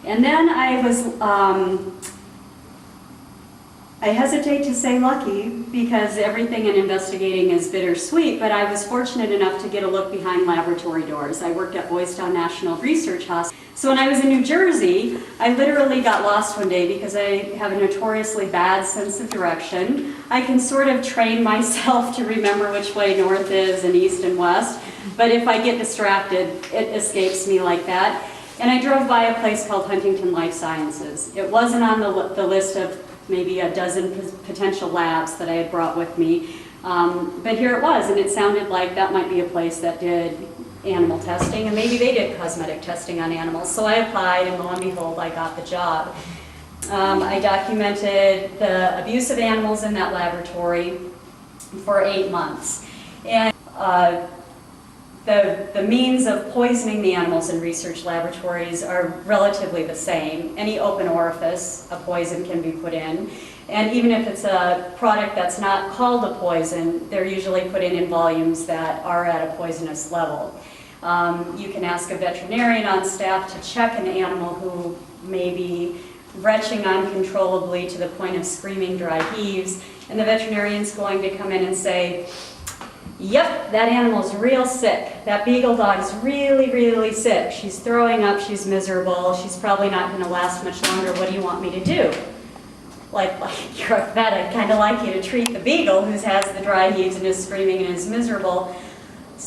And then I was, I hesitate to say lucky because everything in investigating is bittersweet, but I was fortunate enough to get a look behind laboratory doors. I worked at Boys Town National Research Hospital. So when I was in New Jersey, I literally got lost one day because I have a notoriously bad sense of direction. I can sort of train myself to remember which way north is and east and west, but if I get distracted, it escapes me like that. And I drove by a place called Huntington Life Sciences. It wasn't on the list of maybe a dozen potential labs that I had brought with me, but here it was, and it sounded like that might be a place that did animal testing, and maybe they did cosmetic testing on animals. So I applied, and lo and behold, I got the job. I documented the abuse of animals in that laboratory for 8 months. And the means of poisoning the animals in research laboratories are relatively the same. Any open orifice, a poison can be put in. And even if it's a product that's not called a poison, they're usually put in volumes that are at a poisonous level. You can ask a veterinarian on staff to check an animal who may be retching uncontrollably to the point of screaming dry heaves, and the veterinarian's going to come in and say, yep, that animal's real sick. That beagle dog's really, really sick. She's throwing up, she's miserable, she's probably not going to last much longer. What do you want me to do? Like you're a vet, I'd kind of like you to treat the beagle who has the dry heaves and is screaming and is miserable.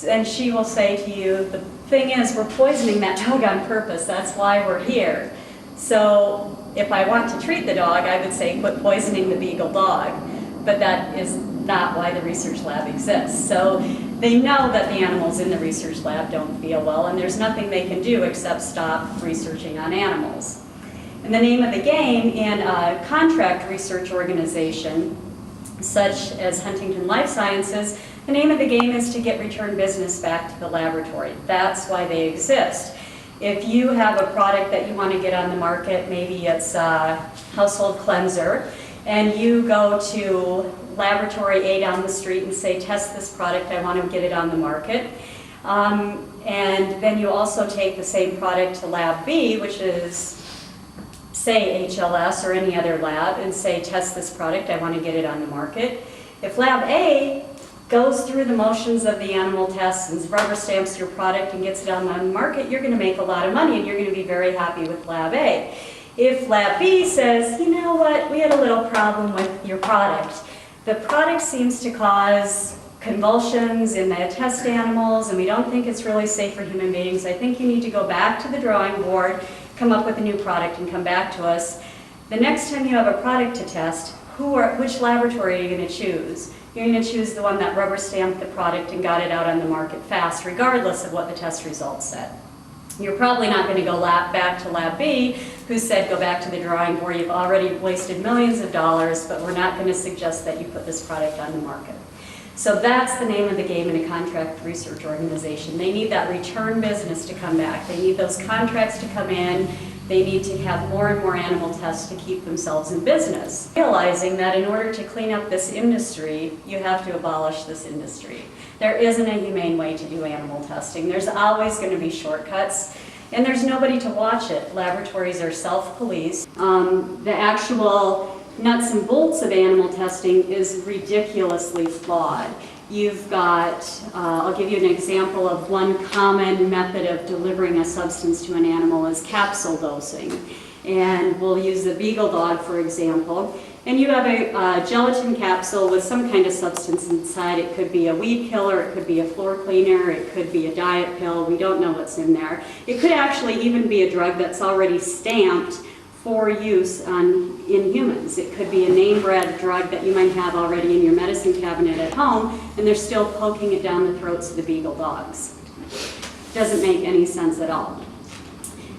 And she will say to you, the thing is, we're poisoning that dog on purpose. That's why we're here. So if I want to treat the dog, I would say quit poisoning the beagle dog. But that is not why the research lab exists. So they know that the animals in the research lab don't feel well, and there's nothing they can do except stop researching on animals. And the name of the game in a contract research organization, such as Huntington Life Sciences, the name of the game is to get return business back to the laboratory. That's why they exist. If you have a product that you want to get on the market, maybe it's a household cleanser, and you go to laboratory A down the street and say, test this product, I want to get it on the market. And then you also take the same product to lab B, which is, say, HLS or any other lab, and say, test this product, I want to get it on the market. If lab A goes through the motions of the animal tests and rubber stamps your product and gets it on the market, you're going to make a lot of money and you're going to be very happy with lab A. If lab B says, you know what, we had a little problem with your product. The product seems to cause convulsions in the test animals and we don't think it's really safe for human beings. I think you need to go back to the drawing board, come up with a new product and come back to us. The next time you have a product to test, which laboratory are you going to choose? You're going to choose the one that rubber stamped the product and got it out on the market fast, regardless of what the test results said. You're probably not going to go back to lab B, who said go back to the drawing board. You've already wasted millions of dollars, but we're not going to suggest that you put this product on the market. So that's the name of the game in a contract research organization. They need that return business to come back. They need those contracts to come in. They need to have more and more animal tests to keep themselves in business. Realizing that in order to clean up this industry, you have to abolish this industry. There isn't a humane way to do animal testing. There's always going to be shortcuts, and there's nobody to watch it. Laboratories are self-policed. The actual nuts and bolts of animal testing is ridiculously flawed. You've got, I'll give you an example of one common method of delivering a substance to an animal is capsule dosing. And we'll use the beagle dog, for example. And you have a gelatin capsule with some kind of substance inside. It could be a weed killer, it could be a floor cleaner, it could be a diet pill. We don't know what's in there. It could actually even be a drug that's already stamped for use in humans. It could be a name brand drug that you might have already in your medicine cabinet at home, and they're still poking it down the throats of the beagle dogs. Doesn't make any sense at all.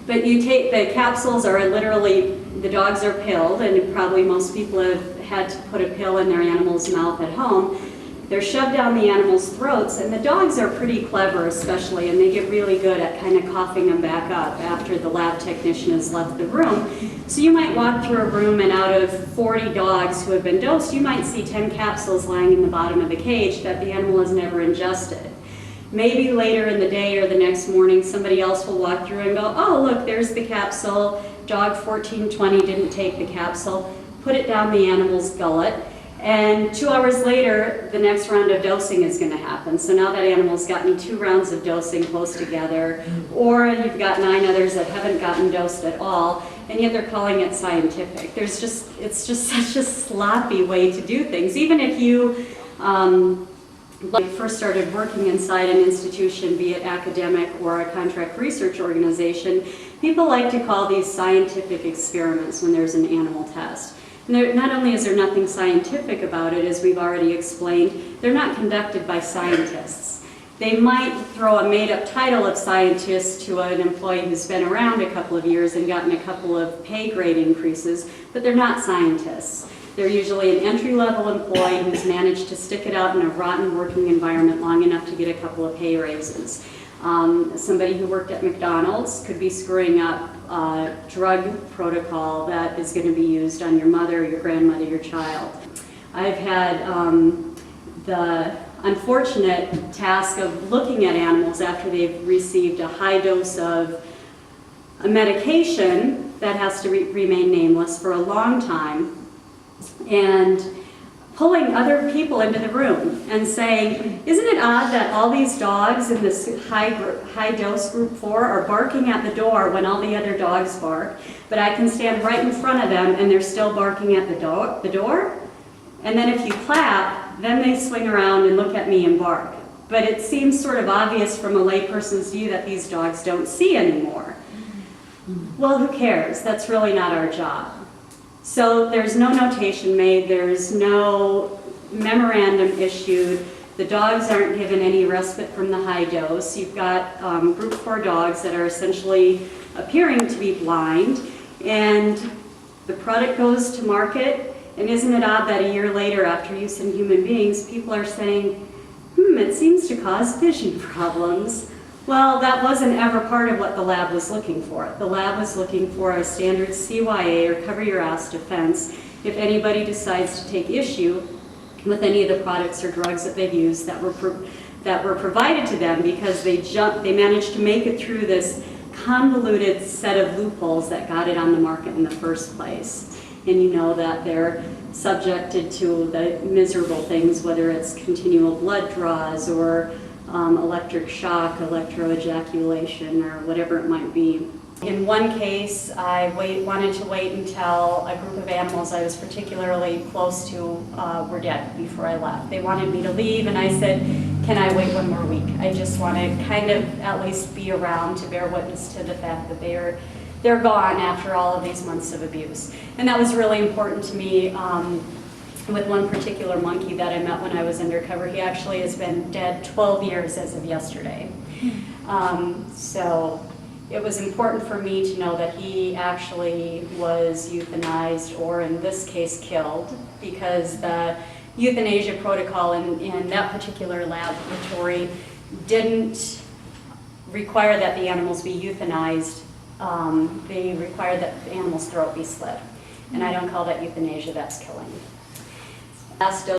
But you take, the capsules are literally, the dogs are pilled, and probably most people have had to put a pill in their animal's mouth at home. They're shoved down the animal's throats, and the dogs are pretty clever especially, and they get really good at kind of coughing them back up after the lab technician has left the room. So you might walk through a room, and out of 40 dogs who have been dosed, you might see 10 capsules lying in the bottom of the cage that the animal has never ingested. Maybe later in the day or the next morning, somebody else will walk through and go, oh, look, there's the capsule. Dog 1420 didn't take the capsule. Put it down the animal's gullet. And 2 hours later, the next round of dosing is going to happen. So now that animal's gotten 2 rounds of dosing close together, or you've got 9 others that haven't gotten dosed at all, and yet they're calling it scientific. It's just such a sloppy way to do things. Even if you first started working inside an institution, be it academic or a contract research organization, people like to call these scientific experiments when there's an animal test. Not only is there nothing scientific about it, as we've already explained, they're not conducted by scientists. They might throw a made-up title of scientist to an employee who's been around a couple of years and gotten a couple of pay grade increases, but they're not scientists. They're usually an entry-level employee who's managed to stick it out in a rotten working environment long enough to get a couple of pay raises. Somebody who worked at McDonald's could be screwing up a drug protocol that is going to be used on your mother, your grandmother, your child. I've had the unfortunate task of looking at animals after they've received a high dose of a medication that has to remain nameless for a long time, and pulling other people into the room and saying, isn't it odd that all these dogs in this high dose group 4 are barking at the door when all the other dogs bark, but I can stand right in front of them and they're still barking at the door? And then if you clap, then they swing around and look at me and bark. But it seems sort of obvious from a layperson's view that these dogs don't see anymore. Well, who cares? That's really not our job. So there's no notation made, there's no memorandum issued, the dogs aren't given any respite from the high dose. You've got group 4 dogs that are essentially appearing to be blind, and the product goes to market, and isn't it odd that a year later, after use in human beings, people are saying, it seems to cause vision problems. Well, that wasn't ever part of what the lab was looking for. The lab was looking for a standard CYA, or cover your ass defense, if anybody decides to take issue with any of the products or drugs that they've used that were provided to them, because they managed to make it through this convoluted set of loopholes that got it on the market in the first place. And you know that they're subjected to the miserable things, whether it's continual blood draws or electric shock, electroejaculation, or whatever it might be. In one case, I wanted to wait until a group of animals I was particularly close to were dead before I left. They wanted me to leave, and I said, can I wait 1 more week? I just want to kind of at least be around to bear witness to the fact that they're gone after all of these months of abuse. And that was really important to me. With one particular monkey that I met when I was undercover, he actually has been dead 12 years as of yesterday. So it was important for me to know that he actually was euthanized, or in this case killed, because the euthanasia protocol in that particular laboratory didn't require that the animals be euthanized. They required that the animal's throat be slit. And I don't call that euthanasia, that's killing. Last dose